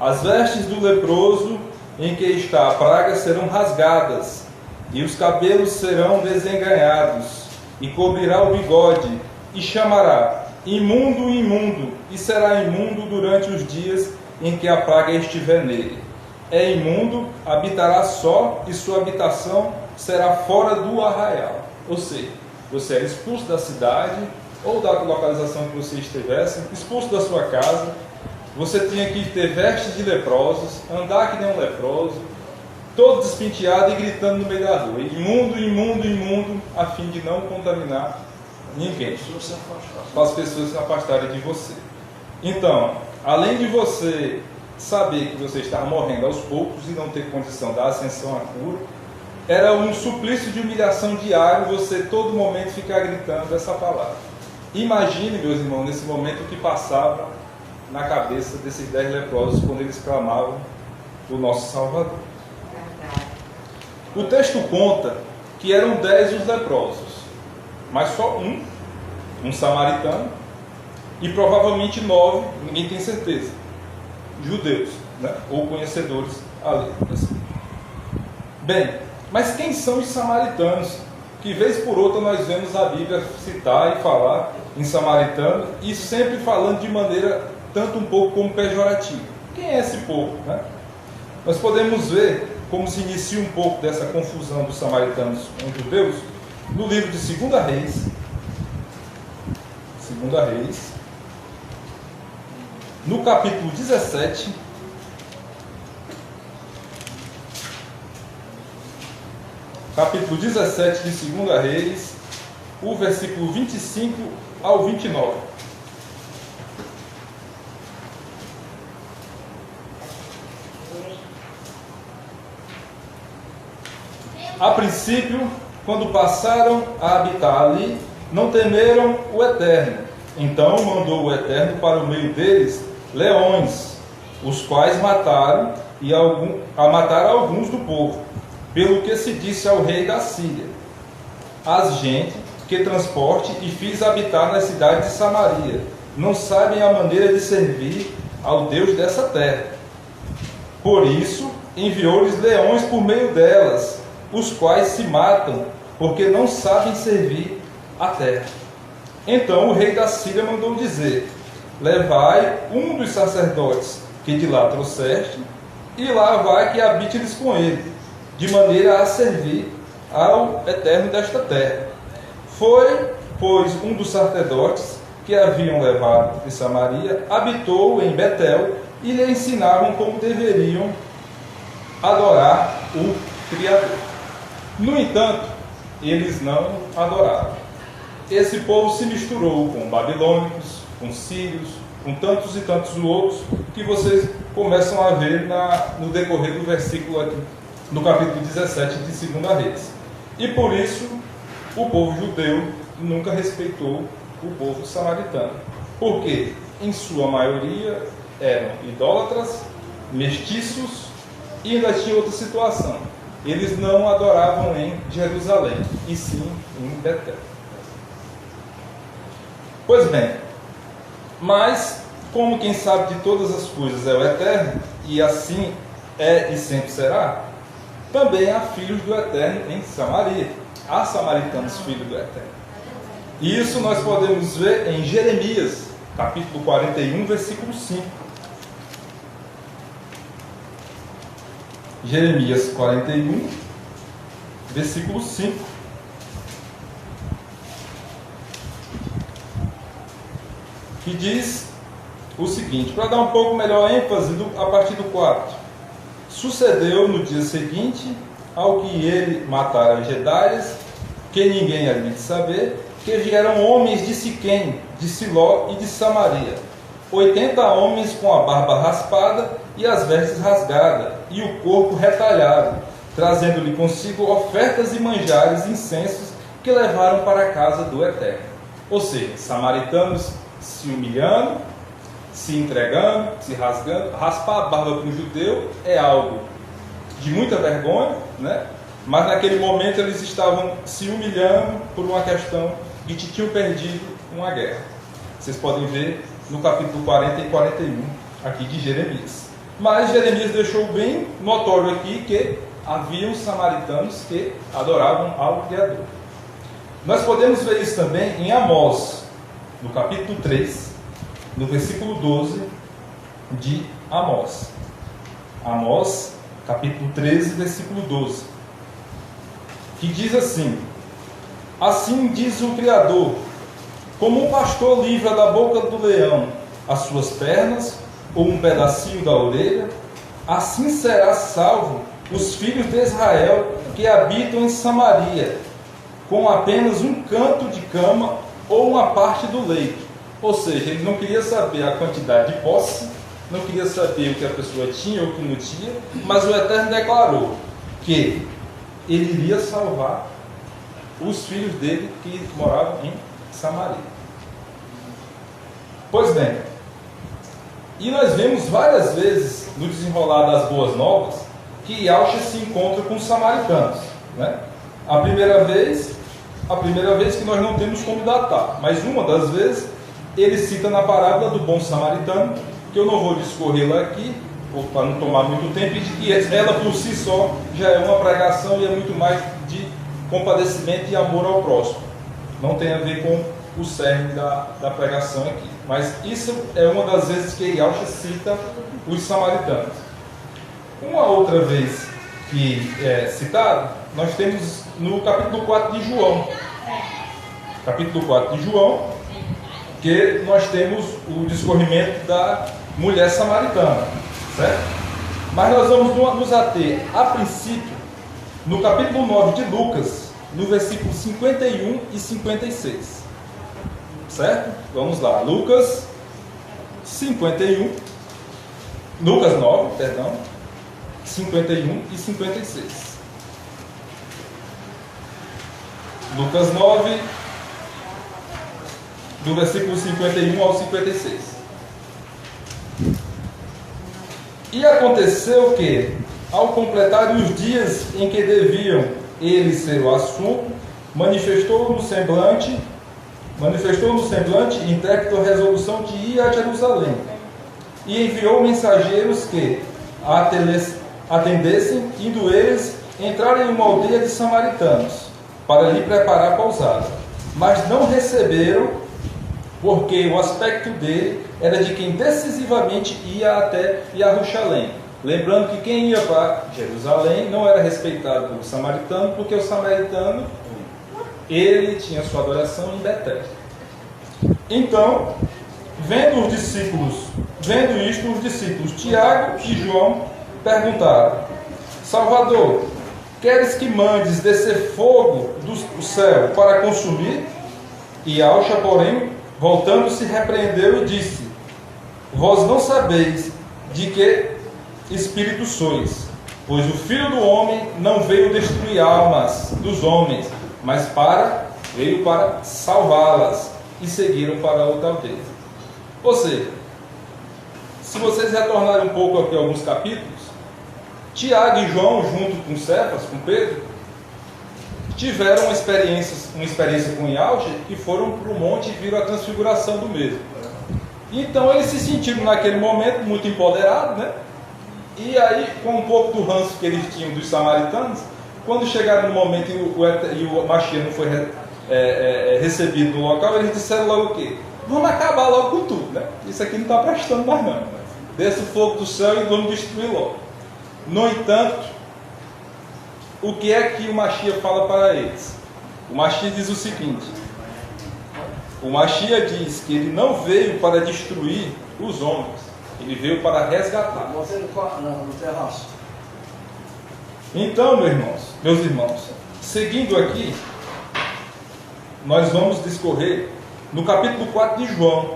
As vestes do leproso em que está a praga serão rasgadas, e os cabelos serão desenganhados, e cobrirá o bigode, e chamará: imundo, imundo, e será imundo durante os dias em que a praga estiver nele. É imundo, habitará só, e sua habitação será fora do arraial. Ou seja, você era expulso da cidade, ou da localização que você estivesse, expulso da sua casa. Você tinha que ter vestes de leprosos, andar que nem um leproso, todo despenteado e gritando no meio da rua: imundo, imundo, imundo, a fim de não contaminar ninguém, para as pessoas se afastarem de você. Então, além de você saber que você estava morrendo aos poucos e não ter condição da ascensão à cura, era um suplício de humilhação diário você todo momento ficar gritando essa palavra. Imagine, meus irmãos, nesse momento o que passava na cabeça desses 10 leprosos quando eles clamavam o nosso Salvador. O texto conta que eram 10 os leprosos, mas só um samaritano, e provavelmente 9, ninguém tem certeza, judeus, né? Ou conhecedores ali. Bem, mas quem são os samaritanos? Que vez por outra nós vemos a Bíblia citar e falar em samaritano, e sempre falando de maneira tanto um pouco como pejorativa. Quem é esse povo, né? Nós podemos ver como se inicia um pouco dessa confusão dos samaritanos com os judeus no livro de 2 Reis. 2 Reis, no capítulo 17, capítulo 17 de 2 Reis, o versículo 25 ao 29. a princípio, quando passaram a habitar ali, não temeram o Eterno. Então mandou o Eterno para o meio deles leões, os quais mataram mataram alguns do povo, pelo que se disse ao rei da Síria: as gente que transporte e fiz habitar na cidade de Samaria não sabem a maneira de servir ao Deus dessa terra. Por isso enviou-lhes leões por meio delas, os quais se matam, porque não sabem servir a terra. Então o rei da Síria mandou dizer: levai um dos sacerdotes que de lá trouxeste, e lá vai que habite-lhes com ele, de maneira a servir ao Eterno desta terra. Foi, pois, um dos sacerdotes que haviam levado de Samaria, habitou em Betel, e lhe ensinavam como deveriam adorar o Criador. No entanto, eles não adoraram. Esse povo se misturou com babilônicos, com sírios, com tantos e tantos outros, que vocês começam a ver no decorrer do versículo aqui, no capítulo 17 de 2 Reis. E por isso, o povo judeu nunca respeitou o povo samaritano. Porque, em sua maioria, eram idólatras, mestiços, e ainda tinha outra situação: eles não adoravam em Jerusalém, e sim em Betel. Pois bem, mas como quem sabe de todas as coisas é o Eterno, e assim é e sempre será, também há filhos do Eterno em Samaria. Há samaritanos filhos do Eterno. E isso nós podemos ver em Jeremias, capítulo 41, versículo 5. Jeremias 41, versículo 5. Que diz o seguinte, para dar um pouco melhor ênfase a partir do 4. Sucedeu no dia seguinte, ao que ele matara Gedalias, que ninguém admite saber, que vieram homens de Siquém, de Siló e de Samaria, 80 homens com a barba raspada e as vestes rasgadas, e o corpo retalhado, trazendo-lhe consigo ofertas e manjares e incensos que levaram para a casa do Eterno. Ou seja, samaritanos se humilhando, se entregando, se rasgando. Raspar a barba para um judeu é algo de muita vergonha, né? Mas naquele momento eles estavam se humilhando por uma questão de que tinham perdido uma guerra. Vocês podem ver no capítulo 40 e 41 aqui de Jeremias. Mas Jeremias deixou bem notório aqui que haviam samaritanos que adoravam ao Criador. Nós podemos ver isso também em Amós, no capítulo 3, no versículo 12 de Amós. Amós, capítulo 13, versículo 12. Que diz assim: assim diz o Criador, como um pastor livra da boca do leão as suas pernas, ou um pedacinho da orelha, assim será salvo os filhos de Israel que habitam em Samaria, com apenas um canto de cama ou uma parte do leito. Ou seja, ele não queria saber a quantidade de posse, não queria saber o que a pessoa tinha ou o que não tinha, mas o Eterno declarou que ele iria salvar os filhos dele que moravam em Samaria. Pois bem, e nós vemos várias vezes no desenrolar das boas novas que Yahshua se encontra com os samaritanos, né? A primeira vez que nós não temos como datar, mas uma das vezes ele cita na parábola do bom samaritano, que eu não vou discorrê-la aqui, para não tomar muito tempo, e que ela por si só já é uma pregação e é muito mais de compadecimento e amor ao próximo. Não tem a ver com o cerne da pregação aqui. Mas isso é uma das vezes que Yahshua cita os samaritanos. Uma outra vez que é citado, nós temos no capítulo 4 de João. Capítulo 4 de João, que nós temos o discorrimento da mulher samaritana, certo? Mas nós vamos nos ater, a princípio, no capítulo 9 de Lucas, no versículo 51 e 56. Certo? Vamos lá. Lucas 51, Lucas 9, perdão, 51 e 56. Lucas 9, do versículo 51 ao 56. E aconteceu que, ao completarem os dias em que deviam eles ser o assunto, manifestou no semblante intrépido a resolução de ir a Jerusalém, e enviou mensageiros que a atendessem, indo eles entrarem em uma aldeia de samaritanos, para lhe preparar pousada. Mas não receberam, porque o aspecto dele era de quem decisivamente ia até Jerusalém. Lembrando que quem ia para Jerusalém não era respeitado pelo samaritano, porque o samaritano, ele tinha sua adoração em Betel. Então, vendo isto, os discípulos Tiago e João perguntaram: Salvador, queres que mandes descer fogo do céu para consumir? E Alcha, porém, voltando-se, repreendeu e disse: Vós não sabeis de que espírito sois, pois o Filho do Homem não veio destruir almas dos homens, mas veio para salvá-las. E seguiram para outra aldeia. Ou seja, se vocês retornarem um pouco aqui a alguns capítulos, Tiago e João, junto com Cefas, com Pedro, tiveram uma experiência com Yahweh e foram para o monte e viram a transfiguração do mesmo. Então eles se sentiram naquele momento muito empoderados, né? E aí, com um pouco do ranço que eles tinham dos samaritanos, quando chegaram no momento e o Mashiach não foi recebido no local, eles disseram logo o quê? Vamos acabar logo com tudo, né? Isso aqui não está prestando mais não. Desce o fogo do céu e vamos destruir logo. No entanto, o que é que o Mashiach fala para eles? O Mashiach diz o seguinte: o Mashiach diz que ele não veio para destruir os homens, ele veio para resgatar. Então, meus irmãos, seguindo aqui, nós vamos discorrer no capítulo 4 de João,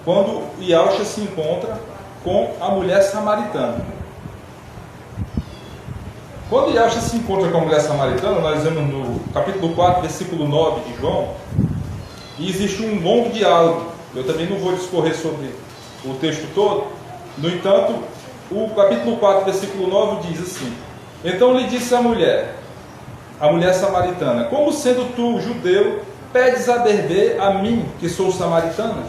quando Yahshua se encontra com a mulher samaritana. Quando Yahshua se encontra com a mulher samaritana, nós vemos no capítulo 4, versículo 9 de João, e existe um longo diálogo. Eu também não vou discorrer sobre o texto todo. No entanto, o capítulo 4, versículo 9 diz assim: Então lhe disse a mulher samaritana: Como sendo tu judeu, pedes a beber a mim, que sou samaritana?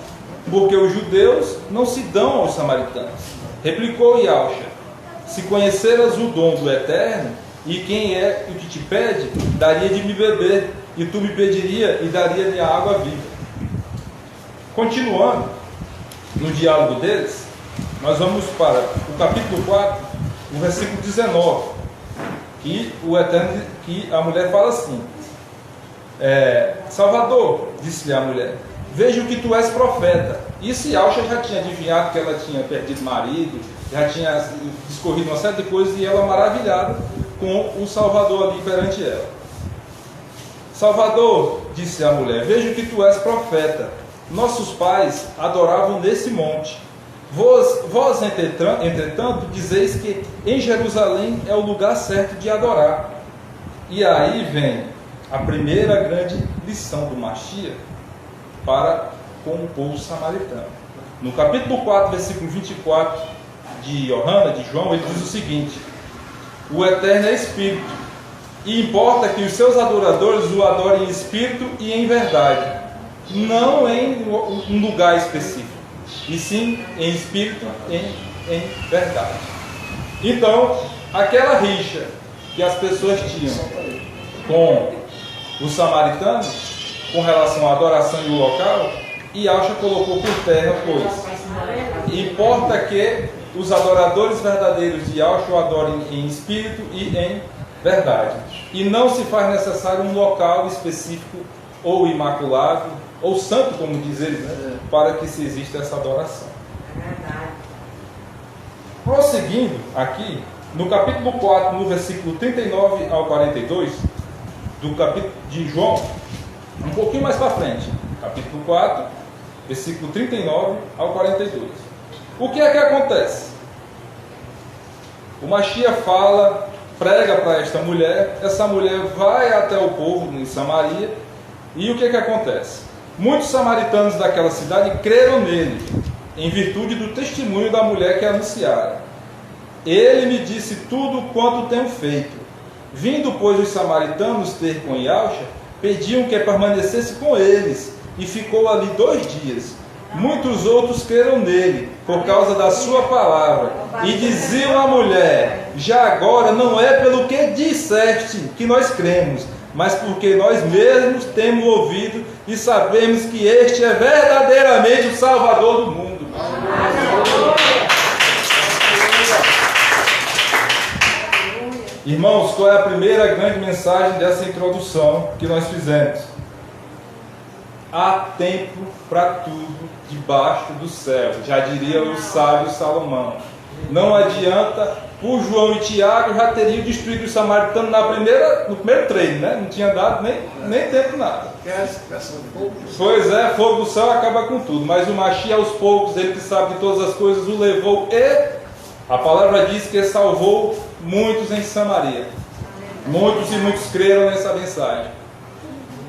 Porque os judeus não se dão aos samaritanos. Replicou Yahshua: Se conheceras o dom do Eterno, e quem é o que te pede, daria de me beber, e tu me pediria e daria-lhe a água viva. Continuando no diálogo deles, nós vamos para o capítulo 4, o versículo 19, que a mulher fala assim: Salvador, disse-lhe a mulher, vejo que tu és profeta. Isso Yahshua já tinha adivinhado que ela tinha perdido marido, já tinha discorrido uma série de coisas, e ela maravilhada com o Salvador ali perante ela. Salvador, disse a mulher, vejo que tu és profeta. Nossos pais adoravam nesse monte. Vós, entretanto, dizeis que em Jerusalém é o lugar certo de adorar. E aí vem a primeira grande lição do Mashiach para com o povo samaritano. No capítulo 4, versículo 24 de João, ele diz o seguinte: O Eterno é Espírito, e importa que os seus adoradores o adorem em espírito e em verdade, não em um lugar específico, e sim em espírito e em verdade. Então, aquela rixa que as pessoas tinham com os samaritanos, com relação à adoração e o local, Yahshua colocou por terra, pois importa que os adoradores verdadeiros de Yahshua adorem em espírito e em verdade, e não se faz necessário um local específico ou imaculado ou santo, como diz eles, né, para que se exista essa adoração. Prosseguindo aqui, no capítulo 4, no versículo 39 ao 42 do capítulo de João, um pouquinho mais para frente, capítulo 4, versículo 39 ao 42. O que é que acontece? O Mashiach fala prega para esta mulher, essa mulher vai até o povo em Samaria, e o que acontece? Muitos samaritanos daquela cidade creram nele, em virtude do testemunho da mulher que anunciara. Ele me disse tudo quanto tenho feito. Vindo, pois, os samaritanos ter com Yalxa, pediam que permanecesse com eles, e ficou ali 2 dias. Muitos outros creram nele, por causa da sua palavra, e diziam à mulher: já agora não é pelo que disseste que nós cremos, mas porque nós mesmos temos ouvido e sabemos que este é verdadeiramente o Salvador do mundo. Irmãos, qual é a primeira grande mensagem dessa introdução que nós fizemos? Há tempo para tudo debaixo do céu, já diria o sábio Salomão. Não adianta, o João e Tiago já teriam destruído os samaritanos no primeiro treino, né? Não tinha dado nem tempo nada. Pois é, fogo do céu acaba com tudo, mas o Mashiach aos poucos, ele que sabe de todas as coisas, o levou e a palavra diz que salvou muitos em Samaria. Muitos e muitos creram nessa mensagem.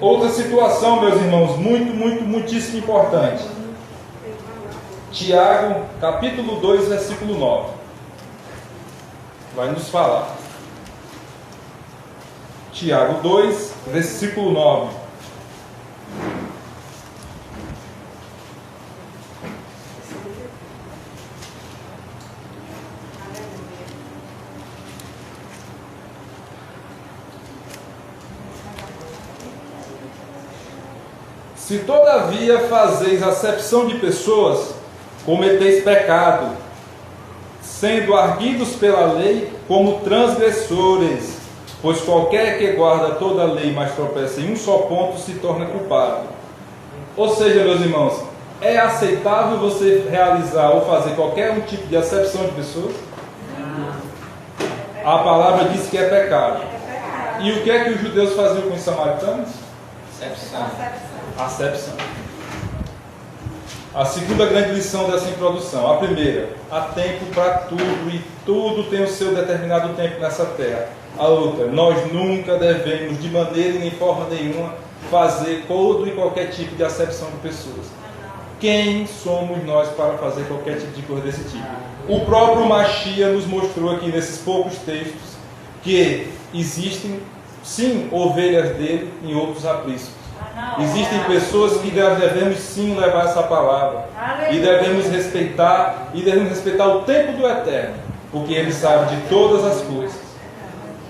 Outra situação, meus irmãos, muitíssimo importante. Tiago, capítulo 2, versículo 9. Vai nos falar. Tiago 2, versículo 9. Se todavia fazeis acepção de pessoas, cometeis pecado, sendo arguidos pela lei como transgressores, pois qualquer que guarda toda a lei, mas tropeça em um só ponto, se torna culpado. Ou seja, meus irmãos, é aceitável você realizar ou fazer qualquer um tipo de acepção de pessoas? A palavra diz que é pecado. E o que é que os judeus faziam com os samaritanos? Acepção. A segunda grande lição dessa introdução. A primeira, há tempo para tudo e tudo tem o seu determinado tempo nessa terra. A outra, nós nunca devemos de maneira e nem forma nenhuma fazer todo e qualquer tipo de acepção de pessoas. Quem somos nós para fazer qualquer tipo de coisa desse tipo? O próprio Mashiach nos mostrou aqui nesses poucos textos que existem sim ovelhas dele em outros apriscos. Existem pessoas que devemos sim levar essa palavra. E devemos respeitar o tempo do Eterno, porque Ele sabe de todas as coisas.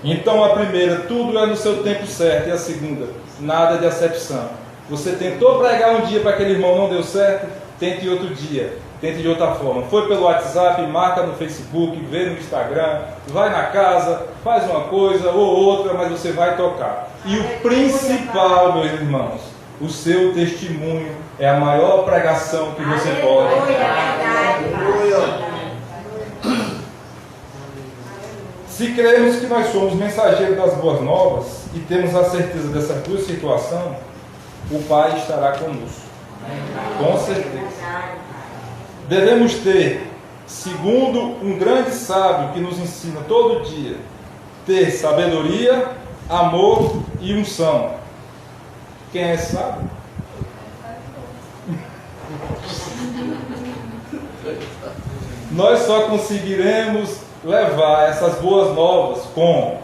Então a primeira, tudo é no seu tempo certo. E a segunda, nada de acepção. Você tentou pregar um dia para aquele irmão, não deu certo, tente outro dia, tente de outra forma. Foi pelo WhatsApp, marca no Facebook, vê no Instagram, vai na casa, faz uma coisa ou outra, mas você vai tocar. E o principal, meus irmãos, o seu testemunho é a maior pregação que você pode. Se cremos que nós somos mensageiros das boas novas e temos a certeza dessas duas situações, o Pai estará conosco. Com certeza. Devemos ter, segundo um grande sábio que nos ensina todo dia, ter sabedoria, amor e unção. Quem é sábio? Nós só conseguiremos levar essas boas novas com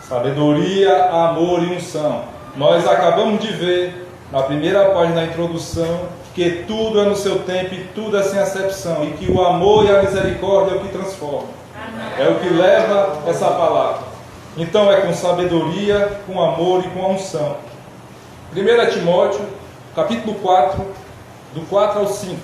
sabedoria, amor e unção. Nós acabamos de ver na primeira página da introdução que tudo é no seu tempo e tudo é sem acepção, e que o amor e a misericórdia é o que transforma, é o que leva essa palavra. Então é com sabedoria, com amor e com a unção. 1 Timóteo, capítulo 4, do 4 ao 5.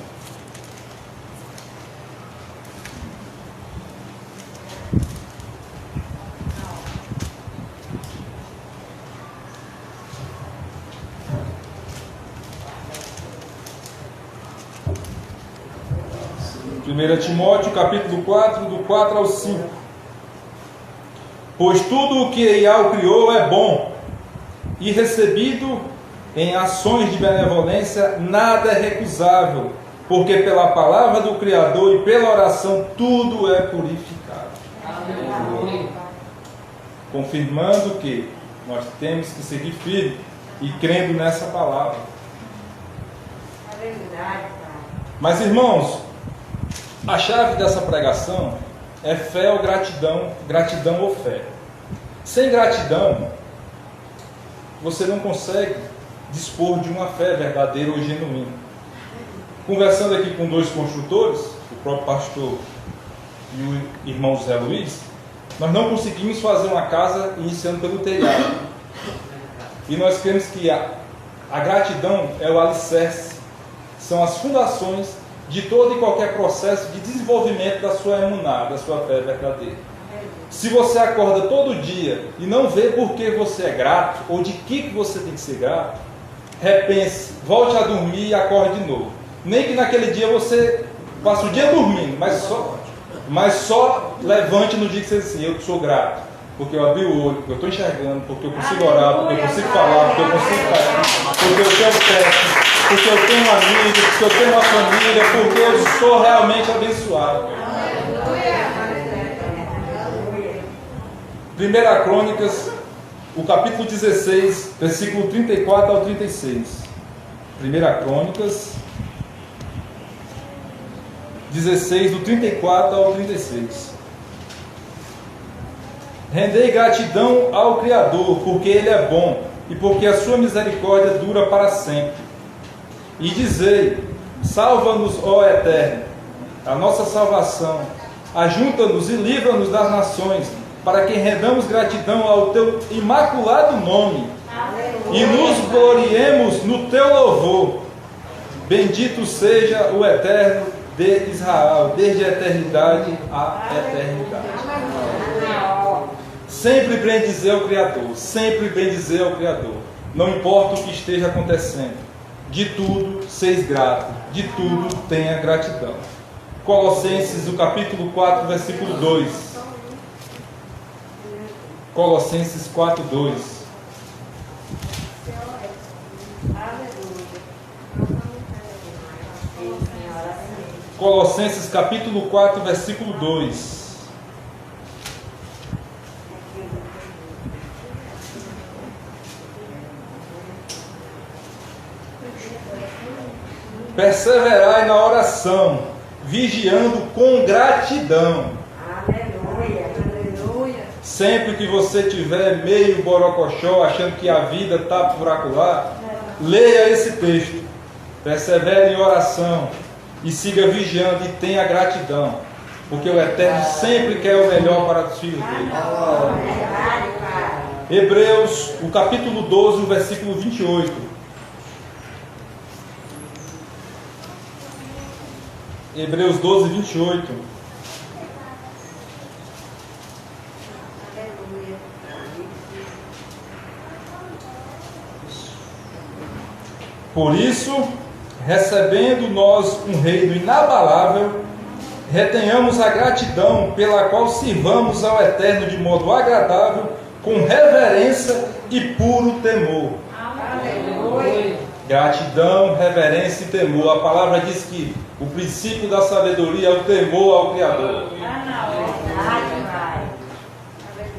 Primeira Timóteo, capítulo 4, do 4 ao 5. Pois tudo o que Yahweh criou é bom, e recebido em ações de benevolência, nada é recusável, porque pela palavra do Criador e pela oração tudo é purificado. confirmando que nós temos que seguir firme e crendo nessa palavra. É verdade, pai. Mas, irmãos, a chave dessa pregação é fé ou gratidão, gratidão ou fé. Sem gratidão, você não consegue dispor de uma fé verdadeira ou genuína. Conversando aqui com dois construtores, o próprio pastor e o irmão José Luiz, nós não conseguimos fazer uma casa iniciando pelo telhado. E nós cremos que a gratidão é o alicerce, são as fundações de todo e qualquer processo de desenvolvimento da sua emuná, da sua fé verdadeira. Se você acorda todo dia e não vê por que você é grato, ou de que você tem que ser grato, repense, volte a dormir e acorde de novo. Nem que naquele dia você passe o dia dormindo, mas só levante no dia que você diz assim: eu sou grato, porque eu abri o olho, porque eu estou enxergando, porque eu consigo orar, porque eu consigo falar, porque eu consigo falar, porque eu tenho teto, porque eu tenho amigos, porque eu tenho uma família, porque eu sou realmente abençoado. 1 Crônicas, o capítulo 16, versículo 34 ao 36. 1 Crônicas 16, do 34 ao 36. Rendei gratidão ao Criador, porque Ele é bom, e porque a sua misericórdia dura para sempre. E dizei: salva-nos, ó Eterno, a nossa salvação, ajunta-nos e livra-nos das nações, para que rendamos gratidão ao teu imaculado nome, e nos gloriemos no teu louvor. Bendito seja o Eterno de Israel, desde a eternidade à eternidade. Sempre bendizer ao Criador, sempre bendizer ao Criador. Não importa o que esteja acontecendo, de tudo seis grato, de tudo tenha gratidão. Colossenses, o capítulo 4, versículo 2. Colossenses 4, 2. Colossenses capítulo 4, versículo 2. Perseverai na oração, vigiando com gratidão. Aleluia. Aleluia. Sempre que você tiver meio borocochó, achando que a vida está por acolá, leia esse texto. Persevere em oração e siga vigiando e tenha gratidão, porque o Eterno sempre quer o melhor para os filhos dele. Hebreus, o capítulo 12, o versículo 28. Hebreus 12, 28. Por isso, recebendo nós um reino inabalável, retenhamos a gratidão pela qual sirvamos ao Eterno de modo agradável, com reverência e puro temor. Aleluia. Gratidão, reverência e temor. A palavra diz que o princípio da sabedoria é o temor ao Criador.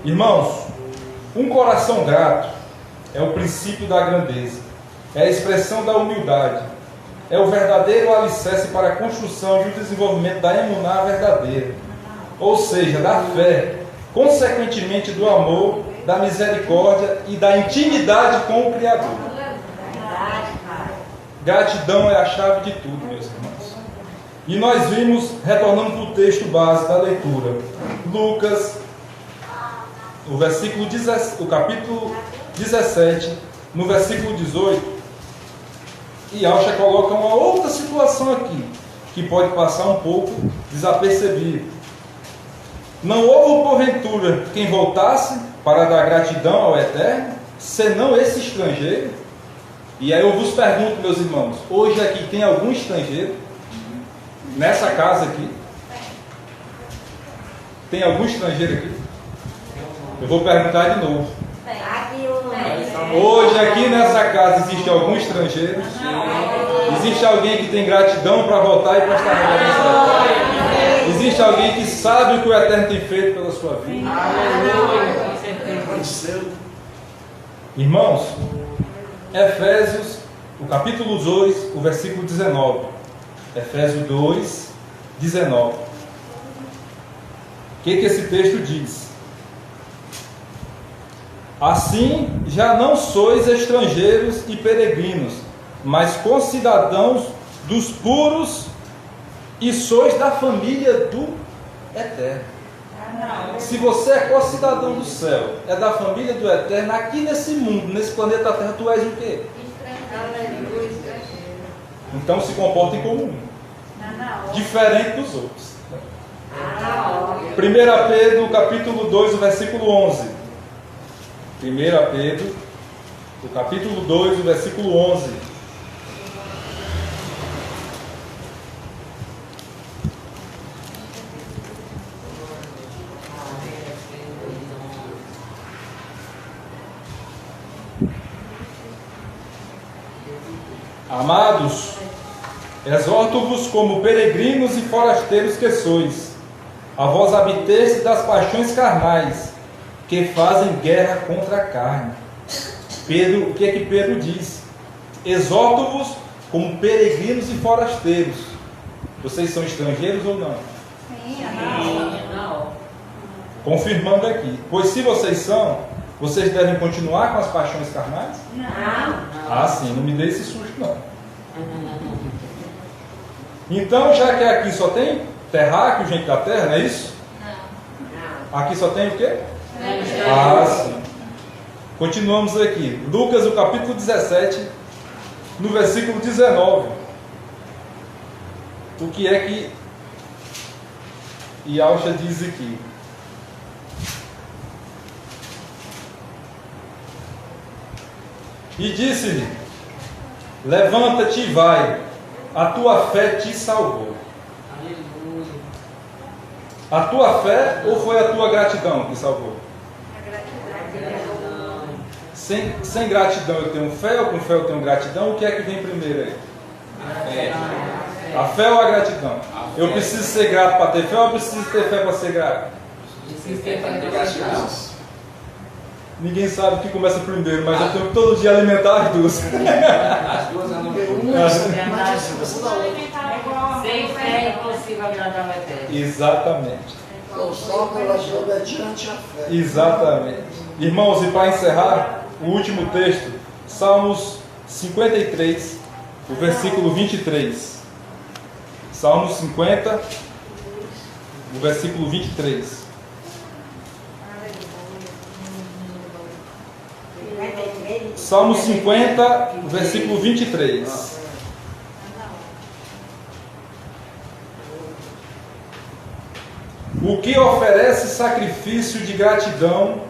Irmãos, um coração grato é o princípio da grandeza, é a expressão da humildade, é o verdadeiro alicerce para a construção e o desenvolvimento da emuná verdadeira, ou seja, da fé, consequentemente do amor, da misericórdia e da intimidade com o Criador. Gratidão é a chave de tudo, meus irmãos. E nós vimos, retornando para o texto base da leitura, Lucas, o capítulo 17, no versículo 18, e Alcha coloca uma outra situação aqui, que pode passar um pouco desapercebido. Não houve porventura quem voltasse para dar gratidão ao Eterno, senão esse estrangeiro? E aí eu vos pergunto, meus irmãos, hoje aqui tem algum estrangeiro? Nessa casa aqui? Tem algum estrangeiro aqui? Eu vou perguntar de novo. Hoje aqui nessa casa existe algum estrangeiro? Existe alguém que tem gratidão para voltar e prestar reverência? Existe alguém que sabe o que o Eterno tem feito pela sua vida? Irmãos, Efésios, o capítulo 2, o versículo 19. Efésios 2, 19. O que esse texto diz? Assim, já não sois estrangeiros e peregrinos, mas concidadãos dos puros e sois da família do Eterno. Se você é co-cidadão do céu, é da família do Eterno, aqui nesse mundo, nesse planeta Terra, tu és o quê? Então se comportem como um, diferente dos outros. 1 Pedro, capítulo 2, o versículo 11. 1 Pedro, o capítulo 2, o versículo 11. Amados, exorto-vos como peregrinos e forasteiros que sois, a vós abstestes das paixões carnais, que fazem guerra contra a carne. Pedro, o que é que Pedro diz? Exorto-vos como peregrinos e forasteiros. Vocês são estrangeiros ou não? Sim, Não. Confirmando aqui. Pois se vocês são, vocês devem continuar com as paixões carnais? Não. Ah, sim, não me dê esse susto, não. Então, já que aqui só tem terráqueo, gente da terra, não é isso? Não. Aqui só tem o quê? Não. Ah, sim. Continuamos aqui. Lucas, o capítulo 17, no versículo 19. O que é que Yalcha diz aqui? E disse-lhe: levanta-te e vai, a tua fé te salvou. Aleluia. A tua fé ou foi a tua gratidão que salvou? Gratidão. Sem gratidão eu tenho fé, ou com fé eu tenho gratidão? O que é que vem primeiro aí? A fé ou a gratidão? Eu preciso ser grato para ter fé ou eu preciso ter fé para ser grato? Ninguém sabe o que começa primeiro, mas eu tenho que todo dia alimentar as duas. As duas andam juntas. Sem fé é impossível agradar o Eterno. Exatamente. Então, só pela sua obediência à fé. Exatamente. Irmãos, e para encerrar, o último texto, Salmos 53, o versículo 23. Salmos 50, o versículo 23. Salmo 50, versículo 23. O que oferece sacrifício de gratidão?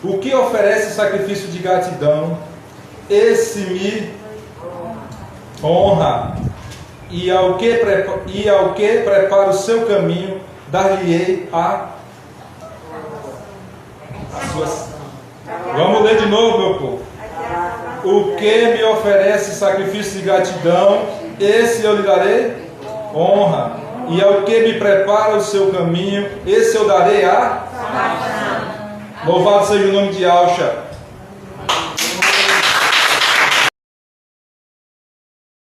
O que oferece sacrifício de gratidão? Esse me honra. E ao que prepara o seu caminho, dar-lhe-ei as suas. Vamos ler de novo, meu povo. O que me oferece sacrifício de gratidão, esse eu lhe darei honra. E ao que me prepara o seu caminho, esse eu darei a. Louvado seja o nome de Yalcha.